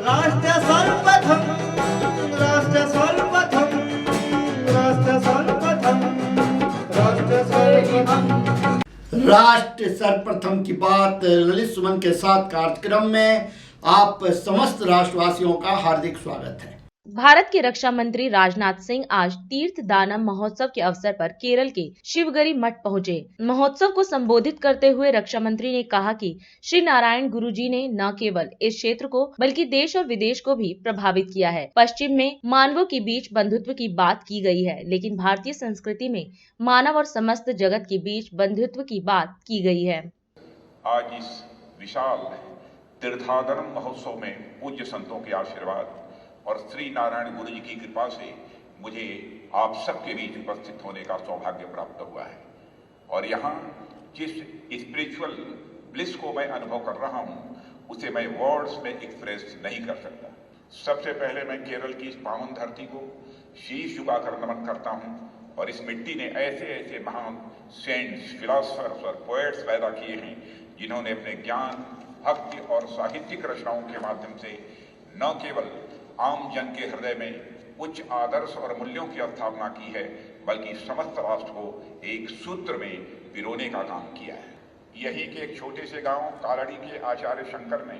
राष्ट्र सर्वप्रथम, राष्ट्र सर्वप्रथम, राष्ट्र सर्वप्रथम, राष्ट्र सर्वप्रथम। राष्ट्र सर्वप्रथम की बात ललित सुमन के साथ कार्यक्रम में आप समस्त राष्ट्रवासियों का हार्दिक स्वागत है। भारत के रक्षा मंत्री राजनाथ सिंह आज तीर्थ दानम महोत्सव के अवसर पर केरल के शिवगरी मठ पहुंचे। महोत्सव को संबोधित करते हुए रक्षा मंत्री ने कहा कि श्री नारायण गुरुजी ने न केवल इस क्षेत्र को बल्कि देश और विदेश को भी प्रभावित किया है। पश्चिम में मानवों के बीच बंधुत्व की बात की गई है, लेकिन भारतीय संस्कृति में मानव और समस्त जगत के बीच बंधुत्व की बात की गई है। आज इस विशाल तीर्थादनम महोत्सव में पूज्य संतों के आशीर्वाद और श्री नारायण गुरु जी की कृपा से मुझे आप सबके बीच उपस्थित होने का सौभाग्य प्राप्त हुआ है और यहाँ जिस स्पिरिचुअल ब्लिस को मैं अनुभव कर रहा हूँ उसे मैं वर्ड्स में एक्सप्रेस नहीं कर सकता। सबसे पहले मैं केरल की इस पावन धरती को शीश झुकाकर नमन करता हूँ और इस मिट्टी ने ऐसे ऐसे महान सेंट्स, फिलोसफर्स और पोएट्स पैदा किए हैं जिन्होंने अपने ज्ञान, भक्ति और साहित्यिक रचनाओं के माध्यम से न केवल आम जन के हृदय में उच्च आदर्श और मूल्यों की स्थापना की है बल्कि समस्त राष्ट्र को एक सूत्र में पिरोने का काम किया है। यही के एक छोटे से गांव कालड़ी के आचार्य शंकर ने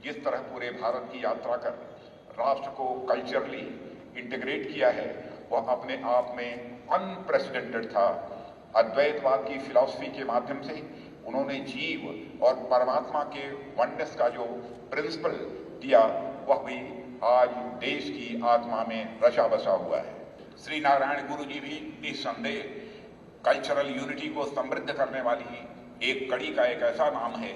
जिस तरह पूरे भारत की यात्रा कर राष्ट्र को कल्चरली इंटीग्रेट किया है वह अपने आप में अनप्रेसिडेंटेड था। अद्वैतवाद की फिलॉसफी के माध्यम से उन्होंने जीव और परमात्मा के वननेस का जो प्रिंसिपल दिया वह भी आज देश की आत्मा में रचा बसा हुआ है। श्री नारायण गुरु जी भी निस्संदेह कल्चरल यूनिटी को समृद्ध करने वाली एक कड़ी का एक ऐसा नाम है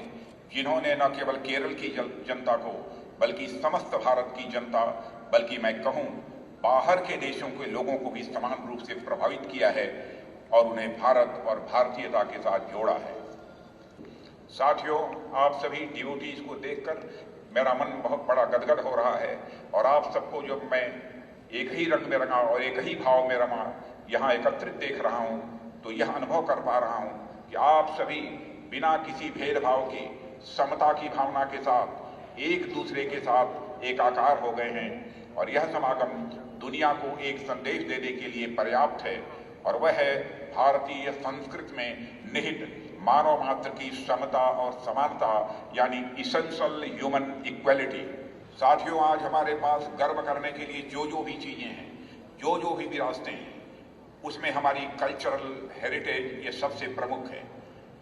जिन्होंने न केवल केरल की जनता को बल्कि समस्त भारत की जनता बल्कि मैं कहूँ बाहर के देशों के लोगों को भी समान रूप से प्रभावित किया है और उन्हें भारत और भारतीयता के साथ जोड़ा है। साथियों, आप सभी डिवोटीज को देखकर मेरा मन बहुत बड़ा गदगद हो रहा है और आप सबको जब मैं एक ही रंग में रंगा और एक ही भाव में रमा यहाँ एकत्रित देख रहा हूँ तो यह अनुभव कर पा रहा हूँ कि आप सभी बिना किसी भेदभाव की समता की भावना के साथ एक दूसरे के साथ एकाकार हो गए हैं और यह समागम दुनिया को एक संदेश देने के लिए पर्याप्त है और वह है भारतीय संस्कृति में निहित मानव मात्र की समता और समानता यानी इसेंशियल ह्यूमन इक्वलिटी। साथियों, आज हमारे पास गर्व करने के लिए जो भी चीजें हैं, जो भी विरासतें हैं, उसमें हमारी कल्चरल हेरिटेज ये सबसे प्रमुख है।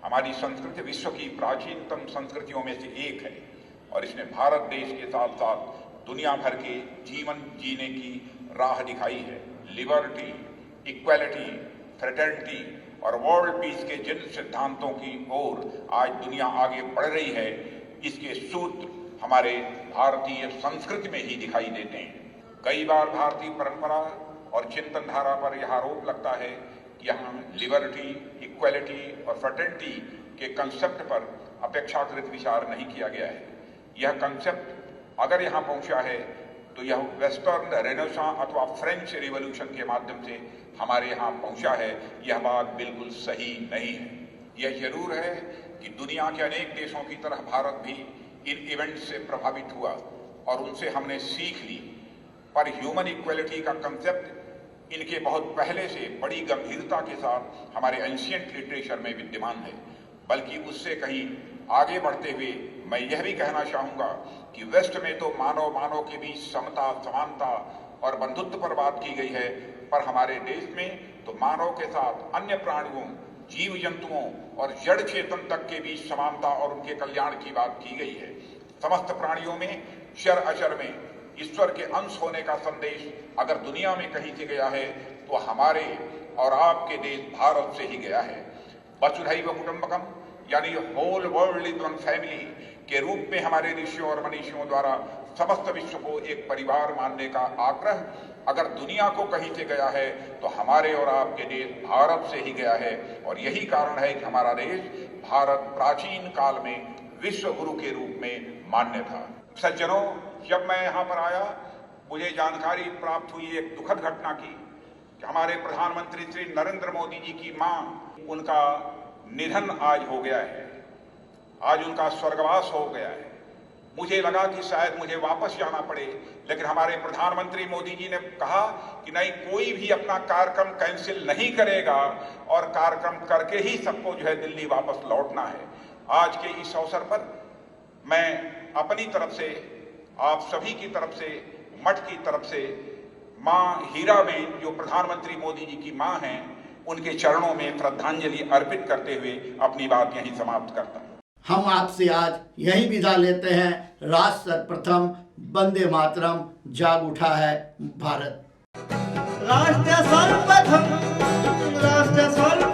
हमारी संस्कृति विश्व की प्राचीनतम संस्कृतियों में से एक है और इसने भारत देश के साथ साथ दुनिया भर के जीवन जीने की राह दिखाई है। लिबर्टी, इक्वलिटी, फ्रेटर्निटी और वर्ल्ड पीस के जिन सिद्धांतों की ओर आज दुनिया आगे बढ़ रही है इसके सूत्र हमारे भारतीय संस्कृति में ही दिखाई देते हैं। कई बार भारतीय परंपरा और चिंतन धारा पर यह आरोप लगता है कि यहाँ लिबर्टी, इक्वलिटी और फ्रेटर्निटी के कंसेप्ट पर अपेक्षाकृत विचार नहीं किया गया है। यह कंसेप्ट अगर यहाँ पहुँचा है तो यह वेस्टर्न रेनेसां अथवा फ्रेंच रिवॉल्यूशन के माध्यम से हमारे यहाँ पहुँचा है। यह बात बिल्कुल सही नहीं है। यह जरूर है कि दुनिया के अनेक देशों की तरह भारत भी इन इवेंट से प्रभावित हुआ और उनसे हमने सीख ली, पर ह्यूमन इक्वलिटी का कंसेप्ट इनके बहुत पहले से बड़ी गंभीरता के साथ हमारे एंशिएंट लिटरेचर में विद्यमान है। बल्कि उससे कहीं आगे बढ़ते हुए मैं यह भी कहना चाहूँगा कि वेस्ट में तो मानव के बीच समता, समानता और बंधुत्व पर बात की गई है, पर हमारे देश में तो मानव के साथ अन्य प्राणियों, जीव जंतुओं और जड़ चेतन तक के बीच समानता और उनके कल्याण की बात की गई है। समस्त प्राणियों में चर अचर में ईश्वर के अंश होने का संदेश अगर दुनिया में कहीं से गया है तो हमारे और आपके देश भारत से ही गया है। वसुधैव कुटुंबकम यानी whole world is one family के रूप में हमारे ऋषियों और मनीषियों द्वारा समस्त विश्व को एक परिवार मानने का आग्रह अगर दुनिया को कहीं से गया है तो हमारे और आपके देश भारत से ही गया है। और यही कारण है कि हमारा देश भारत प्राचीन काल में विश्व गुरु के रूप में मान्य था। सज्जनों, जब मैं यहाँ पर आया मुझे जानकारी प्राप्त हुई एक दुखद घटना की कि हमारे प्रधानमंत्री श्री नरेंद्र मोदी जी की मां, उनका निधन आज हो गया है, आज उनका स्वर्गवास हो गया है। मुझे लगा कि शायद मुझे वापस जाना पड़े, लेकिन हमारे प्रधानमंत्री मोदी जी ने कहा कि नहीं, कोई भी अपना कार्यक्रम कैंसिल नहीं करेगा और कार्यक्रम करके ही सबको जो है दिल्ली वापस लौटना है। आज के इस अवसर पर मैं अपनी तरफ से, आप सभी की तरफ से, मठ की तरफ से मां हीराबेन जो प्रधानमंत्री मोदी जी की मां हैं, उनके चरणों में श्रद्धांजलि अर्पित करते हुए अपनी बात यहीं समाप्त करता हूं। हम आपसे आज यही विदा लेते हैं। राष्ट्र सर्वप्रथम, वंदे मातरम, जाग उठा है भारत। राष्ट्र सर्वप्रथम, राष्ट्र सर्वप्रथम।